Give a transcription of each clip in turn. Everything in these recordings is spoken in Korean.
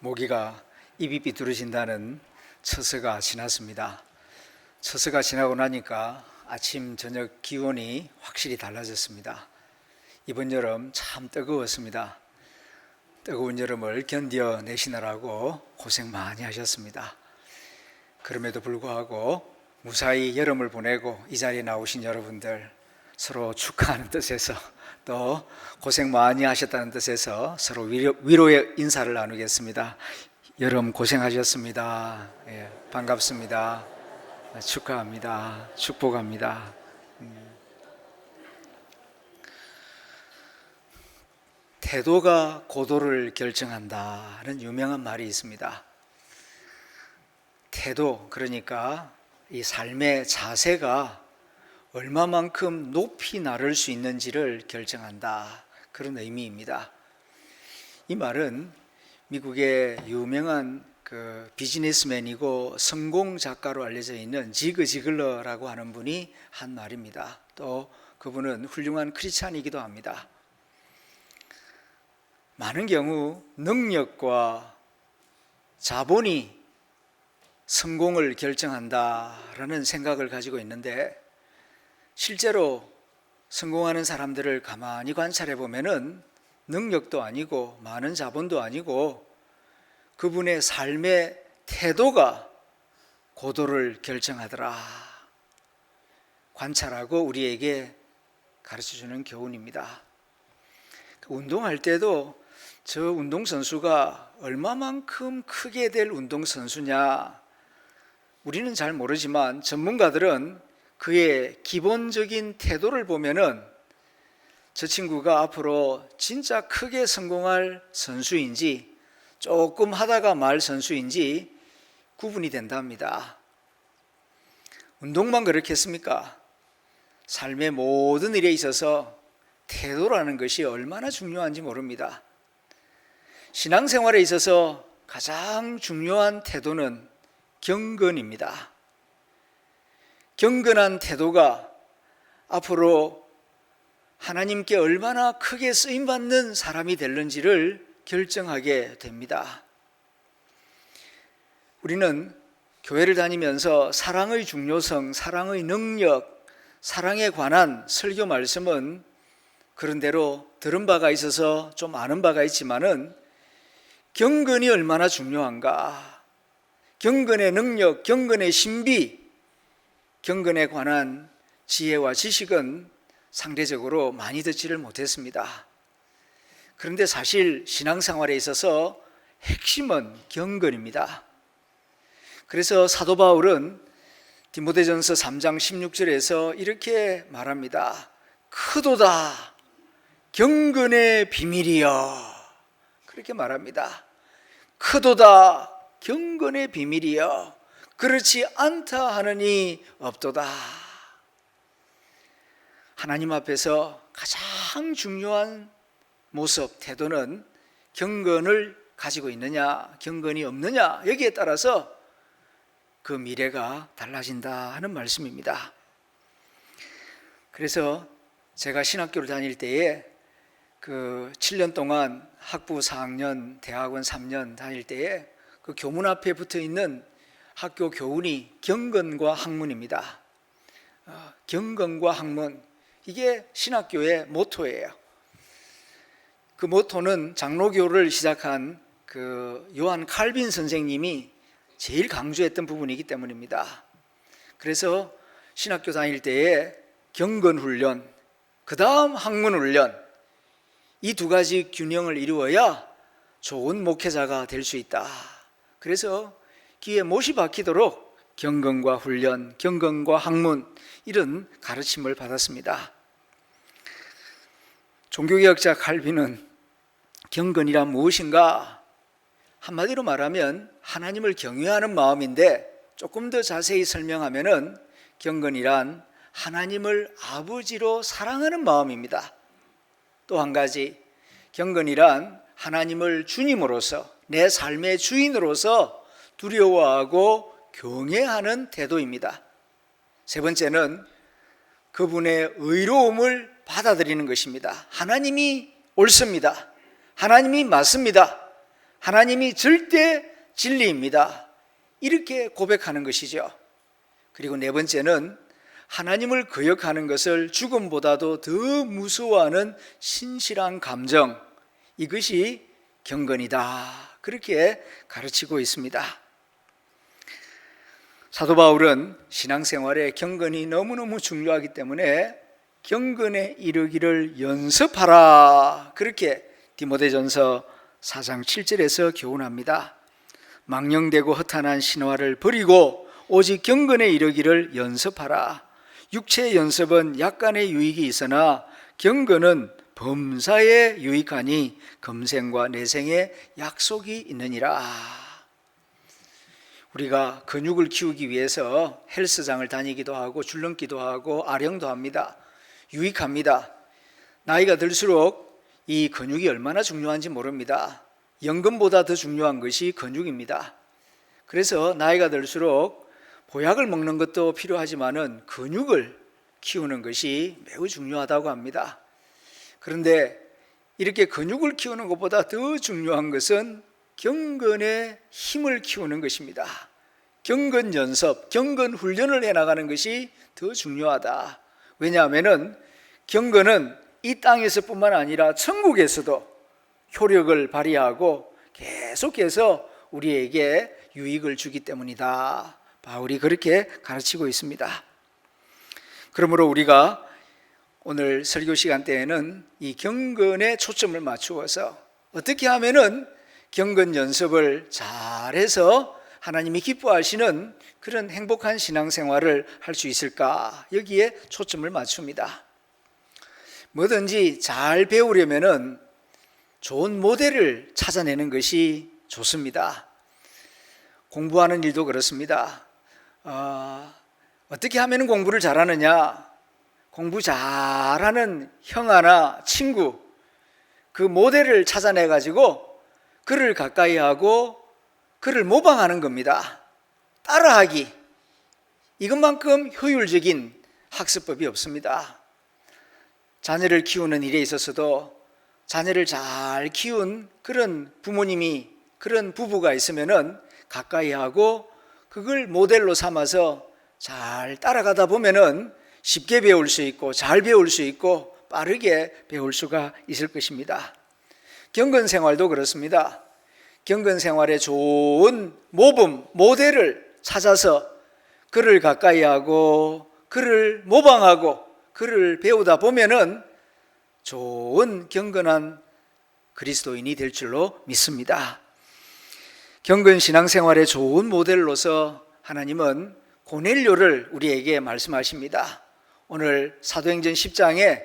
모기가 입이 비뚤어진다는 처서가 지났습니다. 처서가 지나고 나니까 아침 저녁 기온이 확실히 달라졌습니다. 이번 여름 참 뜨거웠습니다. 뜨거운 여름을 견뎌내시느라고 고생 많이 하셨습니다. 그럼에도 불구하고 무사히 여름을 보내고 이 자리에 나오신 여러분들 서로 축하하는 뜻에서 또 고생 많이 하셨다는 뜻에서 서로 위로의 인사를 나누겠습니다. 여름 고생하셨습니다. 반갑습니다. 축하합니다. 축복합니다. 태도가 고도를 결정한다는 유명한 말이 있습니다. 태도, 그러니까 이 삶의 자세가 얼마만큼 높이 나를 수 있는지를 결정한다, 그런 의미입니다. 이 말은 미국의 유명한 비즈니스맨이고 성공 작가로 알려져 있는 지그 지글러라고 하는 분이 한 말입니다. 또 그분은 훌륭한 크리스찬이기도 합니다. 많은 경우 능력과 자본이 성공을 결정한다라는 생각을 가지고 있는데, 실제로 성공하는 사람들을 가만히 관찰해 보면은 능력도 아니고 많은 자본도 아니고 그분의 삶의 태도가 고도를 결정하더라. 관찰하고 우리에게 가르쳐주는 교훈입니다. 운동할 때도 저 운동선수가 얼마만큼 크게 될 운동선수냐, 우리는 잘 모르지만 전문가들은 그의 기본적인 태도를 보면은 저 친구가 앞으로 진짜 크게 성공할 선수인지 조금 하다가 말 선수인지 구분이 된답니다. 운동만 그렇겠습니까? 삶의 모든 일에 있어서 태도라는 것이 얼마나 중요한지 모릅니다. 신앙생활에 있어서 가장 중요한 태도는 경건입니다. 경건한 태도가 앞으로 하나님께 얼마나 크게 쓰임받는 사람이 될는지를 결정하게 됩니다. 우리는 교회를 다니면서 사랑의 중요성, 사랑의 능력, 사랑에 관한 설교 말씀은 그런대로 들은 바가 있어서 좀 아는 바가 있지만은 경건이 얼마나 중요한가, 경건의 능력, 경건의 신비, 경건에 관한 지혜와 지식은 상대적으로 많이 듣지를 못했습니다. 그런데 사실 신앙생활에 있어서 핵심은 경건입니다. 그래서 사도 바울은 디모데전서 3장 16절에서 이렇게 말합니다. 크도다 경건의 비밀이여, 그렇게 말합니다. 크도다 경건의 비밀이여, 그렇지 않다 하느니 없도다. 하나님 앞에서 가장 중요한 모습, 태도는 경건을 가지고 있느냐, 경건이 없느냐, 여기에 따라서 그 미래가 달라진다 하는 말씀입니다. 그래서 제가 신학교를 다닐 때에 7년 동안 학부 4학년, 대학원 3년 다닐 때에 그 교문 앞에 붙어 있는 학교 교훈이 경건과 학문입니다. 경건과 학문, 이게 신학교의 모토예요. 그 모토는 장로교를 시작한 요한 칼빈 선생님이 제일 강조했던 부분이기 때문입니다. 그래서 신학교 다닐 때에 경건훈련, 그 다음 학문훈련, 이 두 가지 균형을 이루어야 좋은 목회자가 될 수 있다. 그래서 귀에 못이 박히도록 경건과 훈련, 경건과 학문, 이런 가르침을 받았습니다. 종교개혁자 칼빈은 경건이란 무엇인가? 한마디로 말하면 하나님을 경외하는 마음인데, 조금 더 자세히 설명하면은 경건이란 하나님을 아버지로 사랑하는 마음입니다. 또 한 가지, 경건이란 하나님을 주님으로서, 내 삶의 주인으로서 두려워하고 경외하는 태도입니다. 세 번째는 그분의 의로움을 받아들이는 것입니다. 하나님이 옳습니다. 하나님이 맞습니다. 하나님이 절대 진리입니다. 이렇게 고백하는 것이죠. 그리고 네 번째는 하나님을 거역하는 것을 죽음보다도 더 무서워하는 신실한 감정, 이것이 경건이다. 그렇게 가르치고 있습니다. 사도 바울은 신앙생활에 경건이 너무너무 중요하기 때문에 경건에 이르기를 연습하라. 그렇게 디모데전서 4장 7절에서 교훈합니다. 망령되고 허탄한 신화를 버리고 오직 경건에 이르기를 연습하라. 육체의 연습은 약간의 유익이 있으나 경건은 범사에 유익하니 금생과 내생에 약속이 있느니라. 우리가 근육을 키우기 위해서 헬스장을 다니기도 하고 줄넘기도 하고 아령도 합니다. 유익합니다. 나이가 들수록 이 근육이 얼마나 중요한지 모릅니다. 연금보다 더 중요한 것이 근육입니다. 그래서 나이가 들수록 보약을 먹는 것도 필요하지만은 근육을 키우는 것이 매우 중요하다고 합니다. 그런데 이렇게 근육을 키우는 것보다 더 중요한 것은 경건의 힘을 키우는 것입니다. 경건 연습, 경건 훈련을 해나가는 것이 더 중요하다. 왜냐하면 경건은 이 땅에서뿐만 아니라 천국에서도 효력을 발휘하고 계속해서 우리에게 유익을 주기 때문이다. 바울이 그렇게 가르치고 있습니다. 그러므로 우리가 오늘 설교 시간 때에는 이 경건에 초점을 맞추어서 어떻게 하면은 경건 연습을 잘해서 하나님이 기뻐하시는 그런 행복한 신앙생활을 할 수 있을까? 여기에 초점을 맞춥니다. 뭐든지 잘 배우려면은 좋은 모델을 찾아내는 것이 좋습니다. 공부하는 일도 그렇습니다. 어떻게 하면 공부를 잘하느냐? 공부 잘하는 형아나 친구, 그 모델을 찾아내 가지고 그를 가까이 하고 그를 모방하는 겁니다. 따라하기, 이것만큼 효율적인 학습법이 없습니다. 자녀를 키우는 일에 있어서도 자녀를 잘 키운 그런 부모님이, 그런 부부가 있으면은 가까이 하고 그걸 모델로 삼아서 잘 따라가다 보면은 쉽게 배울 수 있고 잘 배울 수 있고 빠르게 배울 수가 있을 것입니다. 경건 생활도 그렇습니다. 경건 생활에 좋은 모범, 모델을 찾아서 그를 가까이 하고 그를 모방하고 그를 배우다 보면은 좋은 경건한 그리스도인이 될 줄로 믿습니다. 경건 신앙생활의 좋은 모델로서 하나님은 고넬료를 우리에게 말씀하십니다. 오늘 사도행전 10장에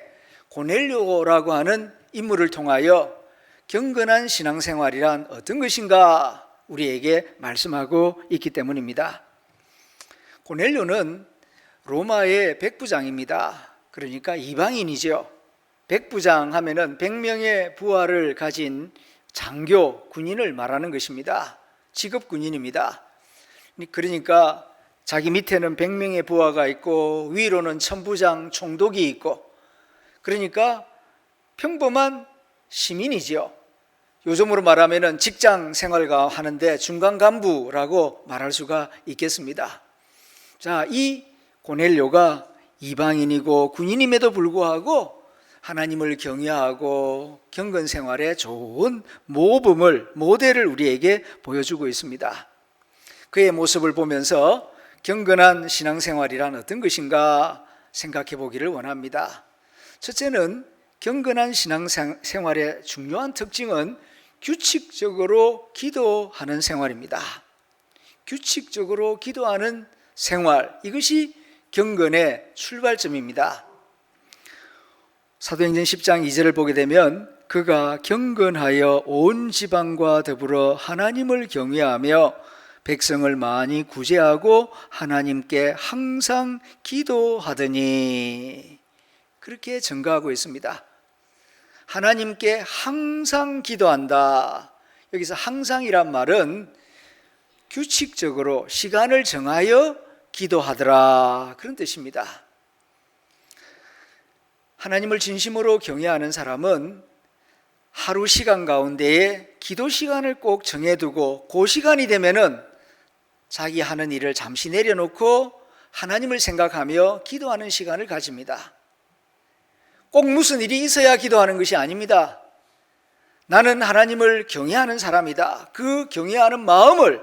고넬료라고 하는 인물을 통하여 경건한 신앙생활이란 어떤 것인가 우리에게 말씀하고 있기 때문입니다. 고넬료는 로마의 백부장입니다. 그러니까 이방인이죠. 백부장 하면은 100명의 부하를 가진 장교, 군인을 말하는 것입니다. 직업 군인입니다. 그러니까 자기 밑에는 100명의 부하가 있고 위로는 천부장, 총독이 있고, 그러니까 평범한 시민이지요. 요즘으로 말하면 직장 생활가 하는데 중간 간부라고 말할 수가 있겠습니다. 자, 이 고넬료가 이방인이고 군인임에도 불구하고 하나님을 경외하고 경건 생활에 좋은 모범을, 모델을 우리에게 보여주고 있습니다. 그의 모습을 보면서 경건한 신앙생활이란 어떤 것인가 생각해 보기를 원합니다. 첫째는 경건한 신앙생활의 중요한 특징은 규칙적으로 기도하는 생활입니다. 규칙적으로 기도하는 생활, 이것이 경건의 출발점입니다. 사도행전 10장 2절을 보게 되면 그가 경건하여 온 지방과 더불어 하나님을 경외하며 백성을 많이 구제하고 하나님께 항상 기도하더니, 그렇게 증거하고 있습니다. 하나님께 항상 기도한다. 여기서 항상이란 말은 규칙적으로 시간을 정하여 기도하더라, 그런 뜻입니다. 하나님을 진심으로 경외하는 사람은 하루 시간 가운데에 기도 시간을 꼭 정해두고 그 시간이 되면은 자기 하는 일을 잠시 내려놓고 하나님을 생각하며 기도하는 시간을 가집니다. 꼭 무슨 일이 있어야 기도하는 것이 아닙니다. 나는 하나님을 경외하는 사람이다. 그 경외하는 마음을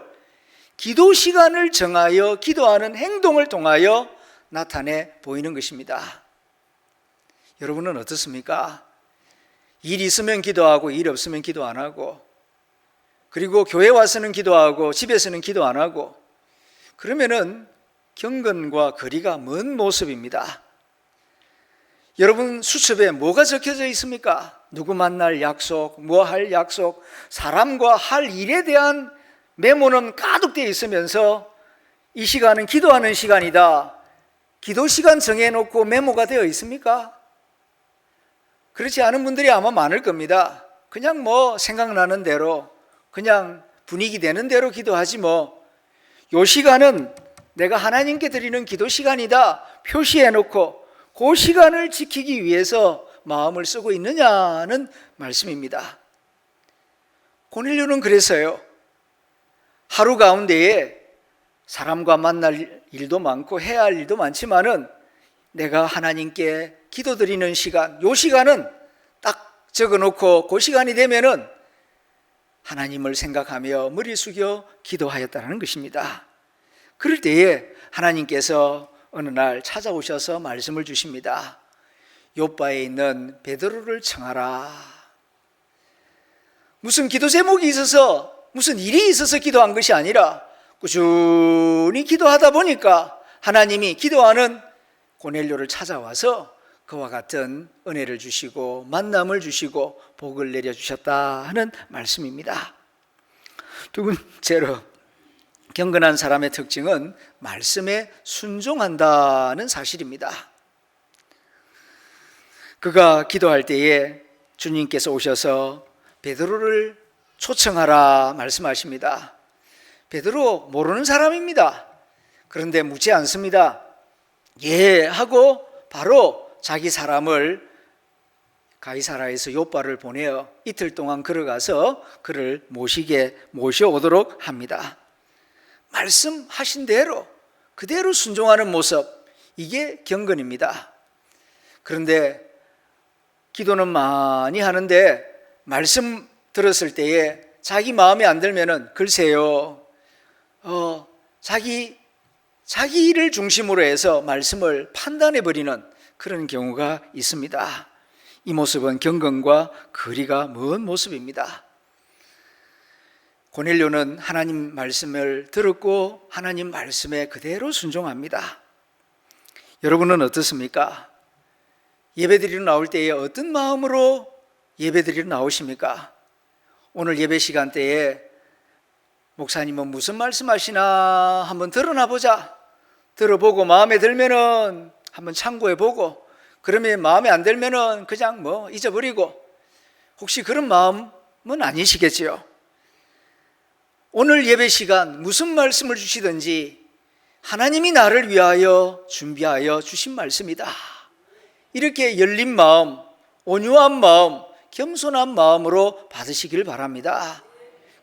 기도 시간을 정하여 기도하는 행동을 통하여 나타내 보이는 것입니다. 여러분은 어떻습니까? 일 있으면 기도하고 일 없으면 기도 안 하고, 그리고 교회 와서는 기도하고 집에서는 기도 안 하고, 그러면은 경건과 거리가 먼 모습입니다. 여러분 수첩에 뭐가 적혀져 있습니까? 누구 만날 약속, 뭐 할 약속, 사람과 할 일에 대한 메모는 가득 되어 있으면서 이 시간은 기도하는 시간이다, 기도 시간 정해놓고 메모가 되어 있습니까? 그렇지 않은 분들이 아마 많을 겁니다. 그냥 뭐 생각나는 대로, 그냥 분위기 되는 대로 기도하지 뭐. 요 시간은 내가 하나님께 드리는 기도 시간이다 표시해놓고 그 시간을 지키기 위해서 마음을 쓰고 있느냐는 말씀입니다. 고넬료는 그래서요, 하루 가운데에 사람과 만날 일도 많고 해야 할 일도 많지만은 내가 하나님께 기도드리는 시간, 요 시간은 딱 적어놓고 그 시간이 되면은 하나님을 생각하며 머리 숙여 기도하였다는 것입니다. 그럴 때에 하나님께서 어느 날 찾아오셔서 말씀을 주십니다. 욥바에 있는 베드로를 청하라. 무슨 기도 제목이 있어서, 무슨 일이 있어서 기도한 것이 아니라 꾸준히 기도하다 보니까 하나님이 기도하는 고넬료를 찾아와서 그와 같은 은혜를 주시고 만남을 주시고 복을 내려주셨다 하는 말씀입니다. 두 번째로, 경건한 사람의 특징은 말씀에 순종한다는 사실입니다. 그가 기도할 때에 주님께서 오셔서 베드로를 초청하라 말씀하십니다. 베드로 모르는 사람입니다. 그런데 묻지 않습니다. 예 하고 바로 자기 사람을 가이사라에서 욥바를 보내어 이틀 동안 걸어가서 그를 모셔오도록 합니다. 말씀하신 대로 그대로 순종하는 모습, 이게 경건입니다. 그런데 기도는 많이 하는데 말씀 들었을 때에 자기 마음에 안 들면은 글쎄요, 자기를 중심으로 해서 말씀을 판단해버리는 그런 경우가 있습니다. 이 모습은 경건과 거리가 먼 모습입니다. 고넬료는 하나님 말씀을 들었고 하나님 말씀에 그대로 순종합니다. 여러분은 어떻습니까? 예배드리러 나올 때에 어떤 마음으로 예배드리러 나오십니까? 오늘 예배 시간 때에 목사님은 무슨 말씀하시나 한번 들어나 보자. 들어보고 마음에 들면은 한번 참고해보고, 그러면 마음에 안 들면은 그냥 뭐 잊어버리고, 혹시 그런 마음은 아니시겠지요? 오늘 예배 시간 무슨 말씀을 주시든지 하나님이 나를 위하여 준비하여 주신 말씀이다, 이렇게 열린 마음, 온유한 마음, 겸손한 마음으로 받으시길 바랍니다.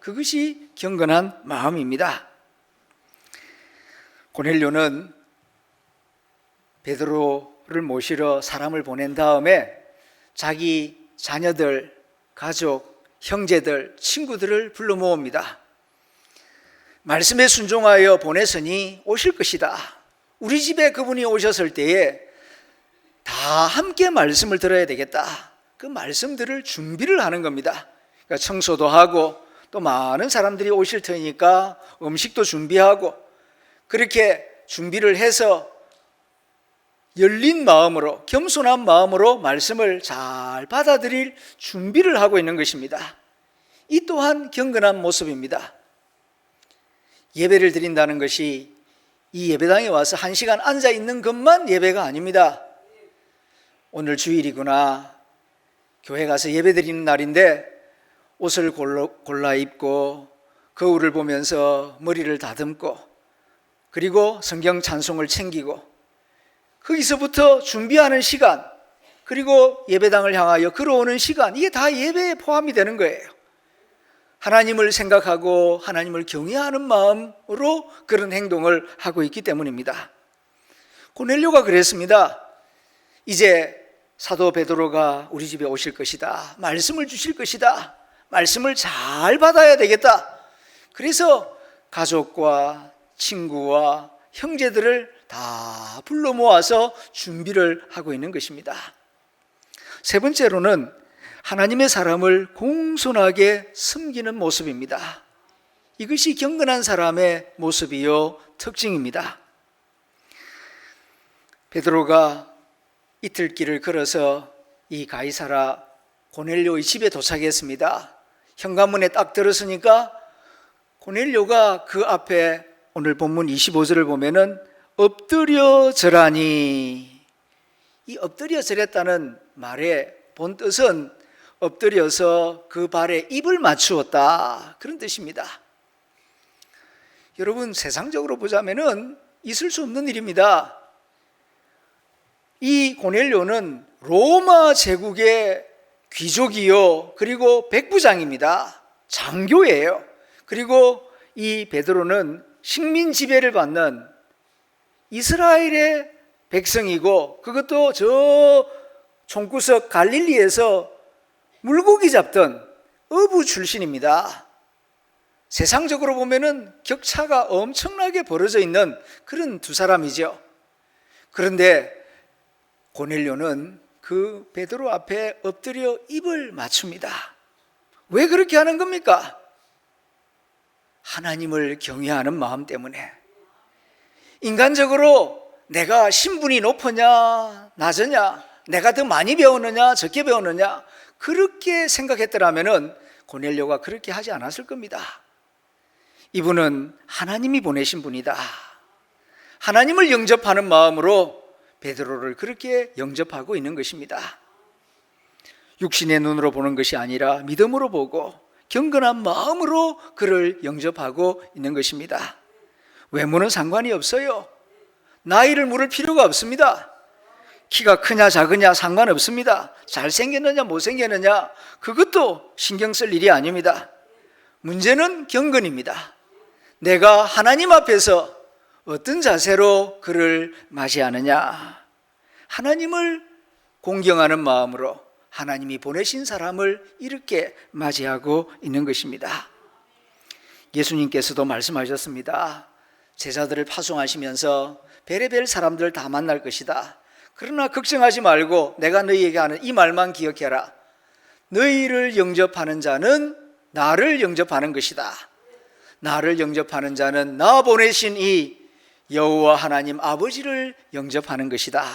그것이 경건한 마음입니다. 고넬료는 베드로를 모시러 사람을 보낸 다음에 자기 자녀들, 가족, 형제들, 친구들을 불러 모읍니다. 말씀에 순종하여 보냈으니 오실 것이다. 우리 집에 그분이 오셨을 때에 다 함께 말씀을 들어야 되겠다. 그 말씀 들을 준비를 하는 겁니다. 그러니까 청소도 하고 또 많은 사람들이 오실 테니까 음식도 준비하고, 그렇게 준비를 해서 열린 마음으로, 겸손한 마음으로 말씀을 잘 받아들일 준비를 하고 있는 것입니다. 이 또한 경건한 모습입니다. 예배를 드린다는 것이 이 예배당에 와서 1시간 앉아 있는 것만 예배가 아닙니다. 오늘 주일이구나, 교회 가서 예배 드리는 날인데 옷을 골라 입고 거울을 보면서 머리를 다듬고, 그리고 성경 찬송을 챙기고, 거기서부터 준비하는 시간, 그리고 예배당을 향하여 걸어오는 시간, 이게 다 예배에 포함이 되는 거예요. 하나님을 생각하고 하나님을 경외하는 마음으로 그런 행동을 하고 있기 때문입니다. 고넬료가 그랬습니다. 이제 사도 베드로가 우리 집에 오실 것이다. 말씀을 주실 것이다. 말씀을 잘 받아야 되겠다. 그래서 가족과 친구와 형제들을 다 불러 모아서 준비를 하고 있는 것입니다. 세 번째로는 하나님의 사람을 공손하게 섬기는 모습입니다. 이것이 경건한 사람의 모습이요 특징입니다. 베드로가 이틀 길을 걸어서 이 가이사라 고넬료의 집에 도착했습니다. 현관문에 딱 들었으니까 고넬료가 그 앞에 오늘 본문 25절을 보면은 엎드려 절하니, 이 엎드려 절했다는 말의 본 뜻은 엎드려서 그 발에 입을 맞추었다, 그런 뜻입니다. 여러분, 세상적으로 보자면은 있을 수 없는 일입니다. 이 고넬료는 로마 제국의 귀족이요, 그리고 백부장입니다. 장교예요. 그리고 이 베드로는 식민 지배를 받는 이스라엘의 백성이고, 그것도 저 총구석 갈릴리에서 물고기 잡던 어부 출신입니다. 세상적으로 보면은 격차가 엄청나게 벌어져 있는 그런 두 사람이죠. 그런데 고넬료는 그 베드로 앞에 엎드려 입을 맞춥니다. 왜 그렇게 하는 겁니까? 하나님을 경외하는 마음 때문에. 인간적으로 내가 신분이 높으냐 낮으냐, 내가 더 많이 배우느냐 적게 배우느냐, 그렇게 생각했더라면 고넬료가 그렇게 하지 않았을 겁니다. 이분은 하나님이 보내신 분이다. 하나님을 영접하는 마음으로 베드로를 그렇게 영접하고 있는 것입니다. 육신의 눈으로 보는 것이 아니라 믿음으로 보고 경건한 마음으로 그를 영접하고 있는 것입니다. 외모는 상관이 없어요. 나이를 물을 필요가 없습니다. 키가 크냐 작으냐 상관없습니다. 잘생겼느냐 못생겼느냐 그것도 신경 쓸 일이 아닙니다. 문제는 경건입니다. 내가 하나님 앞에서 어떤 자세로 그를 맞이하느냐, 하나님을 공경하는 마음으로 하나님이 보내신 사람을 이렇게 맞이하고 있는 것입니다. 예수님께서도 말씀하셨습니다. 제자들을 파송하시면서 베레벨 사람들 다 만날 것이다. 그러나 걱정하지 말고 내가 너희에게 하는 이 말만 기억해라. 너희를 영접하는 자는 나를 영접하는 것이다. 나를 영접하는 자는 나 보내신 이 여호와 하나님 아버지를 영접하는 것이다.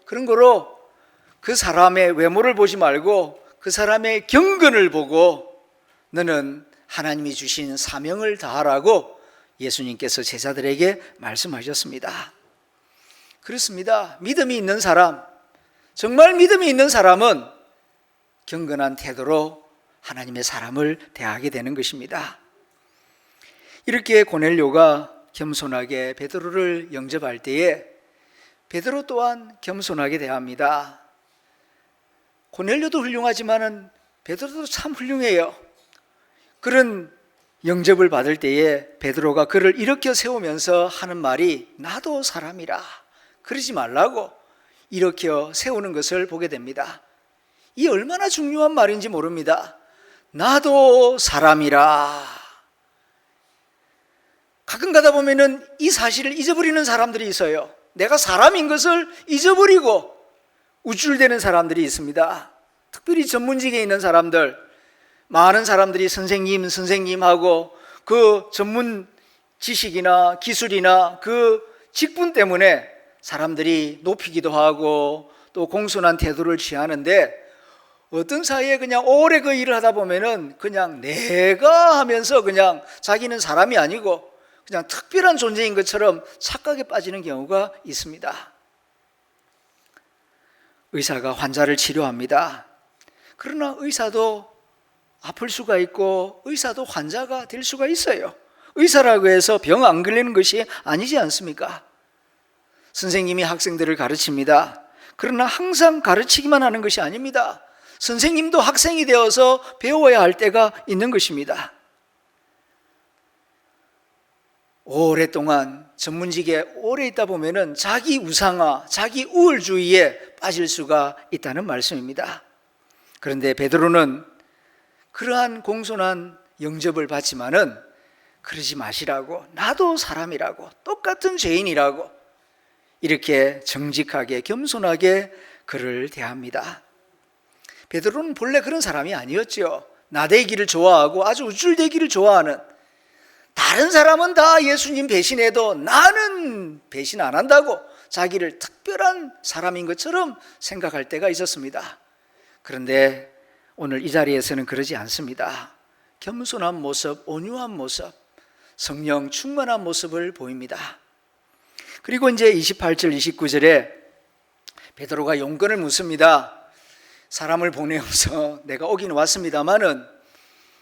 그런 거로 그 사람의 외모를 보지 말고 그 사람의 경건을 보고 너는 하나님이 주신 사명을 다하라고 예수님께서 제자들에게 말씀하셨습니다. 그렇습니다. 믿음이 있는 사람, 정말 믿음이 있는 사람은 경건한 태도로 하나님의 사람을 대하게 되는 것입니다. 이렇게 고넬료가 겸손하게 베드로를 영접할 때에 베드로 또한 겸손하게 대합니다. 고넬료도 훌륭하지만은 베드로도 참 훌륭해요. 그런 영접을 받을 때에 베드로가 그를 일으켜 세우면서 하는 말이 나도 사람이라, 그러지 말라고 일으켜 세우는 것을 보게 됩니다. 이 얼마나 중요한 말인지 모릅니다. 나도 사람이라. 가끔 가다 보면은 이 사실을 잊어버리는 사람들이 있어요. 내가 사람인 것을 잊어버리고 우쭐대는 사람들이 있습니다. 특별히 전문직에 있는 사람들, 많은 사람들이 선생님 하고 그 전문 지식이나 기술이나 그 직분 때문에 사람들이 높이기도 하고 또 공손한 태도를 취하는데, 어떤 사이에 그냥 오래 그 일을 하다 보면은 그냥 내가 하면서 그냥 자기는 사람이 아니고 그냥 특별한 존재인 것처럼 착각에 빠지는 경우가 있습니다. 의사가 환자를 치료합니다. 그러나 의사도 아플 수가 있고 의사도 환자가 될 수가 있어요. 의사라고 해서 병 안 걸리는 것이 아니지 않습니까? 선생님이 학생들을 가르칩니다. 그러나 항상 가르치기만 하는 것이 아닙니다. 선생님도 학생이 되어서 배워야 할 때가 있는 것입니다. 오랫동안 전문직에 오래 있다 보면은 자기 우상화, 자기 우월주의에 빠질 수가 있다는 말씀입니다. 그런데 베드로는 그러한 공손한 영접을 받지만은 그러지 마시라고, 나도 사람이라고, 똑같은 죄인이라고 이렇게 정직하게 겸손하게 그를 대합니다. 베드로는 본래 그런 사람이 아니었죠. 나대기를 좋아하고 아주 우쭐대기를 좋아하는, 다른 사람은 다 예수님 배신해도 나는 배신 안 한다고 자기를 특별한 사람인 것처럼 생각할 때가 있었습니다. 그런데 오늘 이 자리에서는 그러지 않습니다. 겸손한 모습, 온유한 모습, 성령 충만한 모습을 보입니다. 그리고 이제 28절, 29절에 베드로가 용건을 묻습니다. 사람을 보내어서 내가 오긴 왔습니다마는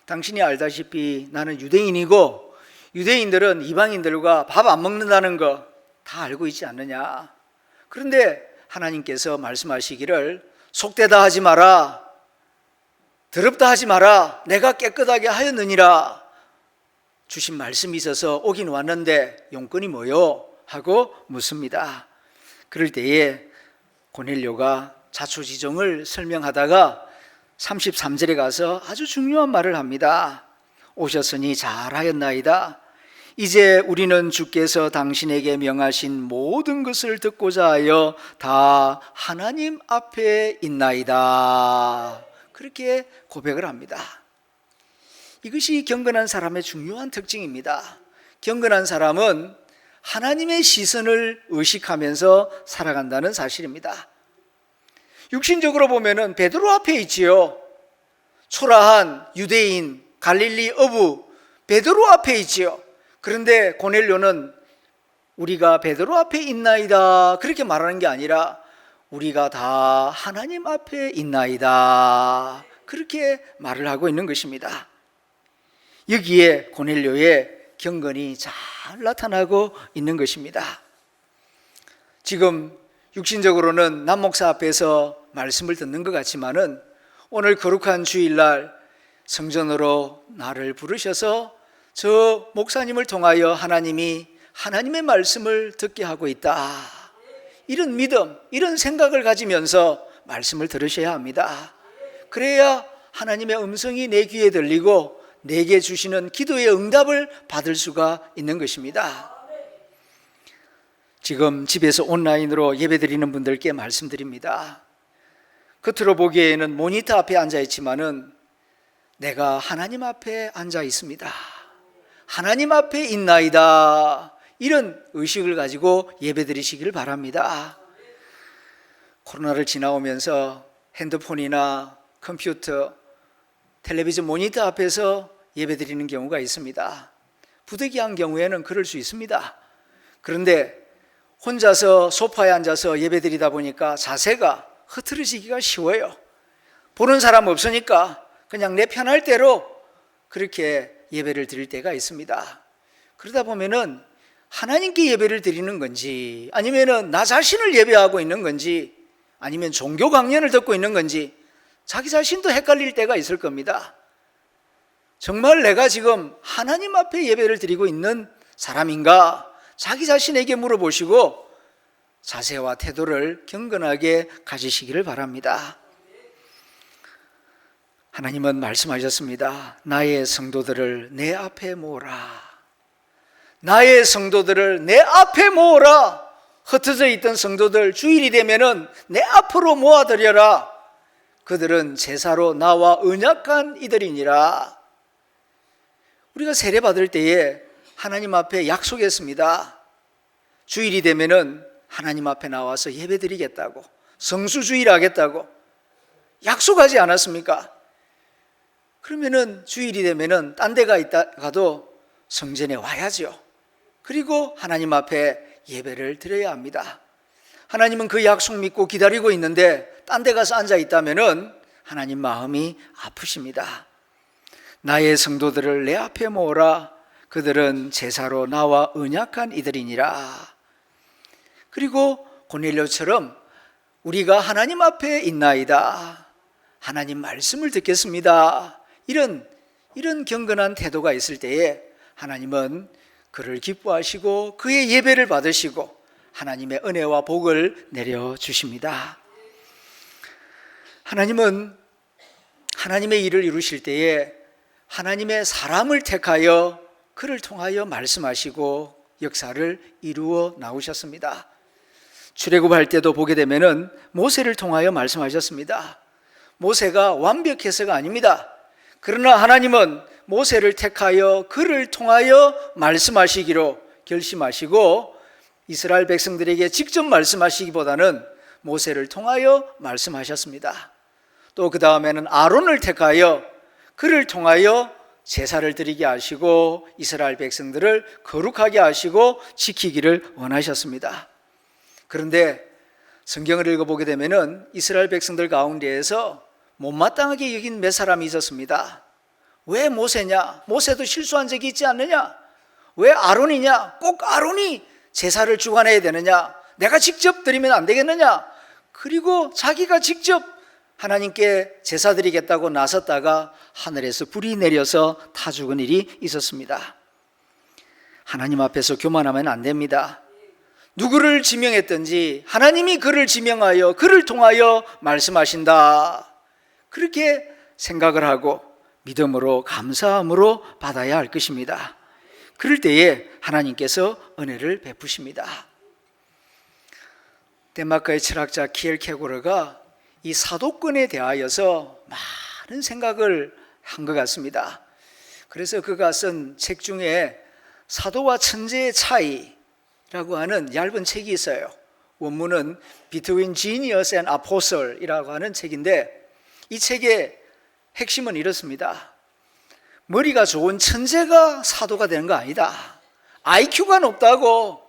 당신이 알다시피 나는 유대인이고 유대인들은 이방인들과 밥 안 먹는다는 거 다 알고 있지 않느냐. 그런데 하나님께서 말씀하시기를 속되다 하지 마라, 더럽다 하지 마라, 내가 깨끗하게 하였느니라 주신 말씀이 있어서 오긴 왔는데 용건이 뭐요? 하고 묻습니다. 그럴 때에 고넬료가 자초지종을 설명하다가 33절에 가서 아주 중요한 말을 합니다. 오셨으니 잘하였나이다. 이제 우리는 주께서 당신에게 명하신 모든 것을 듣고자 하여 다 하나님 앞에 있나이다. 그렇게 고백을 합니다. 이것이 경건한 사람의 중요한 특징입니다. 경건한 사람은 하나님의 시선을 의식하면서 살아간다는 사실입니다. 육신적으로 보면은 베드로 앞에 있지요. 초라한 유대인 갈릴리 어부 베드로 앞에 있지요. 그런데 고넬료는 우리가 베드로 앞에 있나이다 그렇게 말하는 게 아니라 우리가 다 하나님 앞에 있나이다 그렇게 말을 하고 있는 것입니다. 여기에 고넬료의 경건이 잘 나타나고 있는 것입니다. 지금 육신적으로는 남목사 앞에서 말씀을 듣는 것 같지만은 오늘 거룩한 주일날 성전으로 나를 부르셔서 저 목사님을 통하여 하나님이 하나님의 말씀을 듣게 하고 있다. 이런 믿음, 이런 생각을 가지면서 말씀을 들으셔야 합니다. 그래야 하나님의 음성이 내 귀에 들리고 내게 주시는 기도의 응답을 받을 수가 있는 것입니다. 지금 집에서 온라인으로 예배드리는 분들께 말씀드립니다. 겉으로 보기에는 모니터 앞에 앉아 있지만은 내가 하나님 앞에 앉아 있습니다. 하나님 앞에 있나이다. 이런 의식을 가지고 예배드리시기를 바랍니다. 코로나를 지나오면서 핸드폰이나 컴퓨터, 텔레비전 모니터 앞에서 예배드리는 경우가 있습니다. 부득이한 경우에는 그럴 수 있습니다. 그런데 혼자서 소파에 앉아서 예배드리다 보니까 자세가 흐트러지기가 쉬워요. 보는 사람 없으니까 그냥 내 편할 대로 그렇게 예배를 드릴 때가 있습니다. 그러다 보면은 하나님께 예배를 드리는 건지 아니면은 나 자신을 예배하고 있는 건지 아니면 종교 강연을 듣고 있는 건지 자기 자신도 헷갈릴 때가 있을 겁니다. 정말 내가 지금 하나님 앞에 예배를 드리고 있는 사람인가? 자기 자신에게 물어보시고 자세와 태도를 경건하게 가지시기를 바랍니다. 하나님은 말씀하셨습니다. 나의 성도들을 내 앞에 모으라. 나의 성도들을 내 앞에 모으라. 흩어져 있던 성도들 주일이 되면은 내 앞으로 모아들여라. 그들은 제사로 나와 언약한 이들이니라. 우리가 세례 받을 때에 하나님 앞에 약속했습니다. 주일이 되면은 하나님 앞에 나와서 예배드리겠다고, 성수주일 하겠다고 약속하지 않았습니까? 그러면은 주일이 되면은 딴 데 가도 성전에 와야죠. 그리고 하나님 앞에 예배를 드려야 합니다. 하나님은 그 약속 믿고 기다리고 있는데 딴 데 가서 앉아 있다면은 하나님 마음이 아프십니다. 나의 성도들을 내 앞에 모으라. 그들은 제사로 나와 언약한 이들이니라. 그리고 고넬료처럼 우리가 하나님 앞에 있나이다. 하나님 말씀을 듣겠습니다. 이런 경건한 태도가 있을 때에 하나님은 그를 기뻐하시고 그의 예배를 받으시고 하나님의 은혜와 복을 내려주십니다. 하나님은 하나님의 일을 이루실 때에 하나님의 사람을 택하여 그를 통하여 말씀하시고 역사를 이루어 나오셨습니다. 출애굽할 때도 보게 되면은 모세를 통하여 말씀하셨습니다. 모세가 완벽해서가 아닙니다. 그러나 하나님은 모세를 택하여 그를 통하여 말씀하시기로 결심하시고 이스라엘 백성들에게 직접 말씀하시기보다는 모세를 통하여 말씀하셨습니다. 또 그 다음에는 아론을 택하여 그를 통하여 제사를 드리게 하시고 이스라엘 백성들을 거룩하게 하시고 지키기를 원하셨습니다. 그런데 성경을 읽어보게 되면은 이스라엘 백성들 가운데에서 못마땅하게 여긴 몇 사람이 있었습니다. 왜 모세냐? 모세도 실수한 적이 있지 않느냐? 왜 아론이냐? 꼭 아론이 제사를 주관해야 되느냐? 내가 직접 드리면 안 되겠느냐? 그리고 자기가 직접 하나님께 제사 드리겠다고 나섰다가 하늘에서 불이 내려서 타 죽은 일이 있었습니다. 하나님 앞에서 교만하면 안 됩니다. 누구를 지명했든지 하나님이 그를 지명하여 그를 통하여 말씀하신다. 그렇게 생각을 하고 믿음으로 감사함으로 받아야 할 것입니다. 그럴 때에 하나님께서 은혜를 베푸십니다. 덴마크의 철학자 키엘케고르가 이 사도권에 대하여서 많은 생각을 한 것 같습니다. 그래서 그가 쓴 책 중에 사도와 천재의 차이라고 하는 얇은 책이 있어요. 원문은 Between Genius and Apostle이라고 하는 책인데 이 책의 핵심은 이렇습니다. 머리가 좋은 천재가 사도가 되는 거 아니다. IQ가 높다고,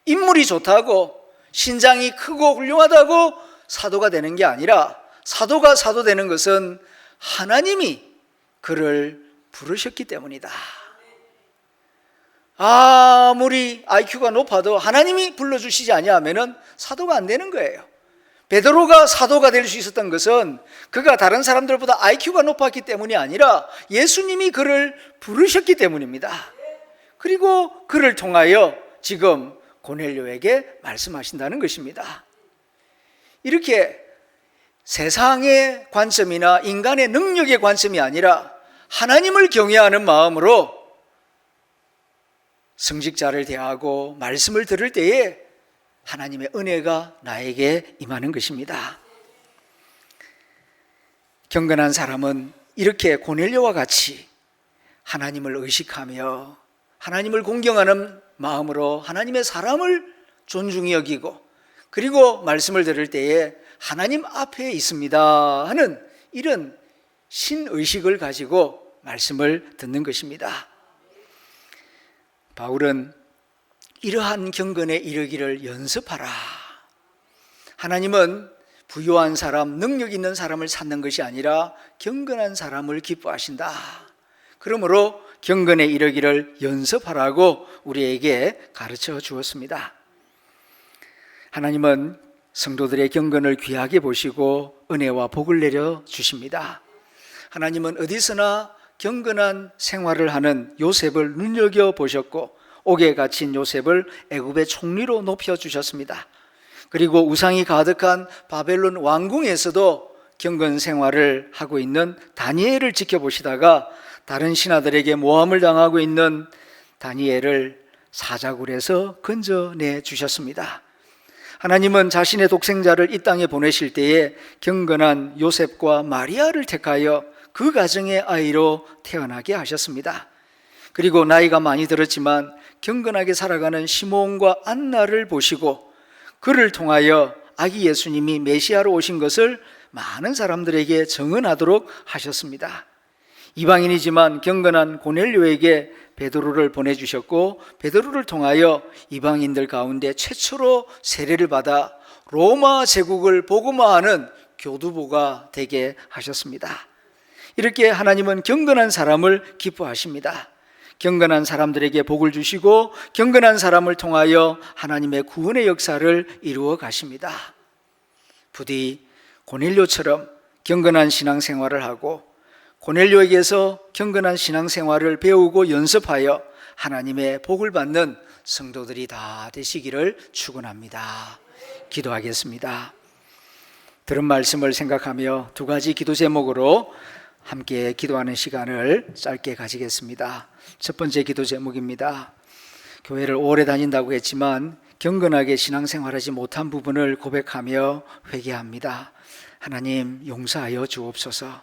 인물이 좋다고, 신장이 크고 훌륭하다고 사도가 되는 게 아니라 사도가 사도 되는 것은 하나님이 그를 부르셨기 때문이다. 아무리 IQ가 높아도 하나님이 불러주시지 아니하면 사도가 안 되는 거예요. 베드로가 사도가 될 수 있었던 것은 그가 다른 사람들보다 IQ가 높았기 때문이 아니라 예수님이 그를 부르셨기 때문입니다. 그리고 그를 통하여 지금 고넬료에게 말씀하신다는 것입니다. 이렇게 세상의 관점이나 인간의 능력의 관점이 아니라 하나님을 경외하는 마음으로 성직자를 대하고 말씀을 들을 때에 하나님의 은혜가 나에게 임하는 것입니다. 경건한 사람은 이렇게 고넬료와 같이 하나님을 의식하며 하나님을 공경하는 마음으로 하나님의 사람을 존중히 여기고 그리고 말씀을 들을 때에 하나님 앞에 있습니다 하는 이런 신의식을 가지고 말씀을 듣는 것입니다. 바울은 이러한 경건에 이르기를 연습하라. 하나님은 부유한 사람, 능력 있는 사람을 찾는 것이 아니라 경건한 사람을 기뻐하신다. 그러므로 경건에 이르기를 연습하라고 우리에게 가르쳐 주었습니다. 하나님은 성도들의 경건을 귀하게 보시고 은혜와 복을 내려 주십니다. 하나님은 어디서나 경건한 생활을 하는 요셉을 눈여겨보셨고 옥에 갇힌 요셉을 애굽의 총리로 높여주셨습니다. 그리고 우상이 가득한 바벨론 왕궁에서도 경건 생활을 하고 있는 다니엘을 지켜보시다가 다른 신하들에게 모함을 당하고 있는 다니엘을 사자굴에서 건져내 주셨습니다. 하나님은 자신의 독생자를 이 땅에 보내실 때에 경건한 요셉과 마리아를 택하여 그 가정의 아이로 태어나게 하셨습니다. 그리고 나이가 많이 들었지만 경건하게 살아가는 시몬과 안나를 보시고 그를 통하여 아기 예수님이 메시아로 오신 것을 많은 사람들에게 증언하도록 하셨습니다. 이방인이지만 경건한 고넬료에게 베드로를 보내주셨고 베드로를 통하여 이방인들 가운데 최초로 세례를 받아 로마 제국을 복음화하는 교두보가 되게 하셨습니다. 이렇게 하나님은 경건한 사람을 기뻐하십니다. 경건한 사람들에게 복을 주시고 경건한 사람을 통하여 하나님의 구원의 역사를 이루어 가십니다. 부디 고넬료처럼 경건한 신앙생활을 하고 고넬료에게서 경건한 신앙생활을 배우고 연습하여 하나님의 복을 받는 성도들이 다 되시기를 축원합니다. 기도하겠습니다. 들은 말씀을 생각하며 두 가지 기도 제목으로 함께 기도하는 시간을 짧게 가지겠습니다. 첫 번째 기도 제목입니다. 교회를 오래 다닌다고 했지만 경건하게 신앙생활하지 못한 부분을 고백하며 회개합니다. 하나님 용서하여 주옵소서.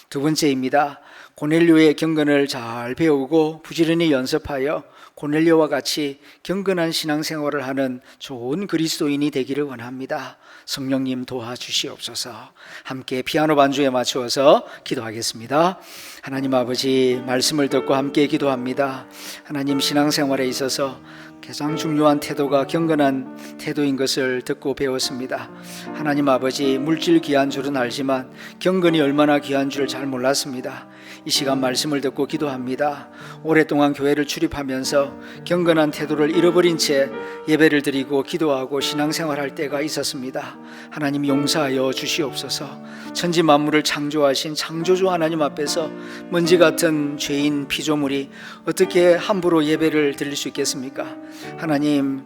두 번째입니다. 고넬료의 경건을 잘 배우고 부지런히 연습하여 고넬료와 같이 경건한 신앙생활을 하는 좋은 그리스도인이 되기를 원합니다. 성령님 도와주시옵소서. 함께 피아노 반주에 맞추어서 기도하겠습니다. 하나님 아버지, 말씀을 듣고 함께 기도합니다. 하나님, 신앙생활에 있어서 가장 중요한 태도가 경건한 태도인 것을 듣고 배웠습니다. 하나님 아버지, 물질 귀한 줄은 알지만 경건이 얼마나 귀한 줄 잘 몰랐습니다. 이 시간 말씀을 듣고 기도합니다. 오랫동안 교회를 출입하면서 경건한 태도를 잃어버린 채 예배를 드리고 기도하고 신앙생활할 때가 있었습니다. 하나님 용서하여 주시옵소서. 천지 만물을 창조하신 창조주 하나님 앞에서 먼지 같은 죄인 피조물이 어떻게 함부로 예배를 드릴 수 있겠습니까? 하나님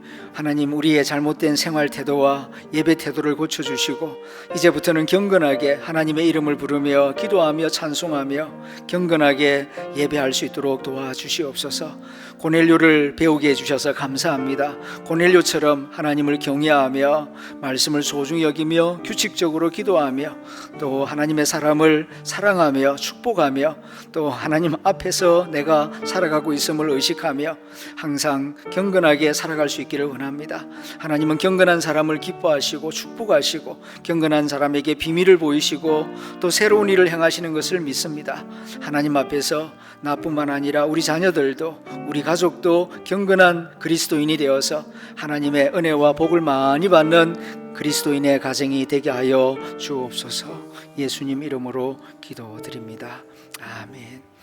우리의 잘못된 생활 태도와 예배 태도를 고쳐주시고 이제부터는 경건하게 하나님의 이름을 부르며 기도하며 찬송하며 경건하게 예배할 수 있도록 도와주시옵소서. 고넬료를 배우게 해주셔서 감사합니다. 고넬료처럼 하나님을 경외하며 말씀을 소중히 여기며 규칙적으로 기도하며 또 하나님의 사람을 사랑하며 축복하며 또 하나님 앞에서 내가 살아가고 있음을 의식하며 항상 경건하게 살아갈 수 있기를 원합니다. 하나님은 경건한 사람을 기뻐하시고 축복하시고 경건한 사람에게 비밀을 보이시고 또 새로운 일을 행하시는 것을 믿습니다. 하나님 앞에서 나뿐만 아니라 우리 자녀들도 우리 가족도 경건한 그리스도인이 되어서 하나님의 은혜와 복을 많이 받는 그리스도인의 가정이 되게 하여 주옵소서. 예수님 이름으로 기도드립니다. 아멘.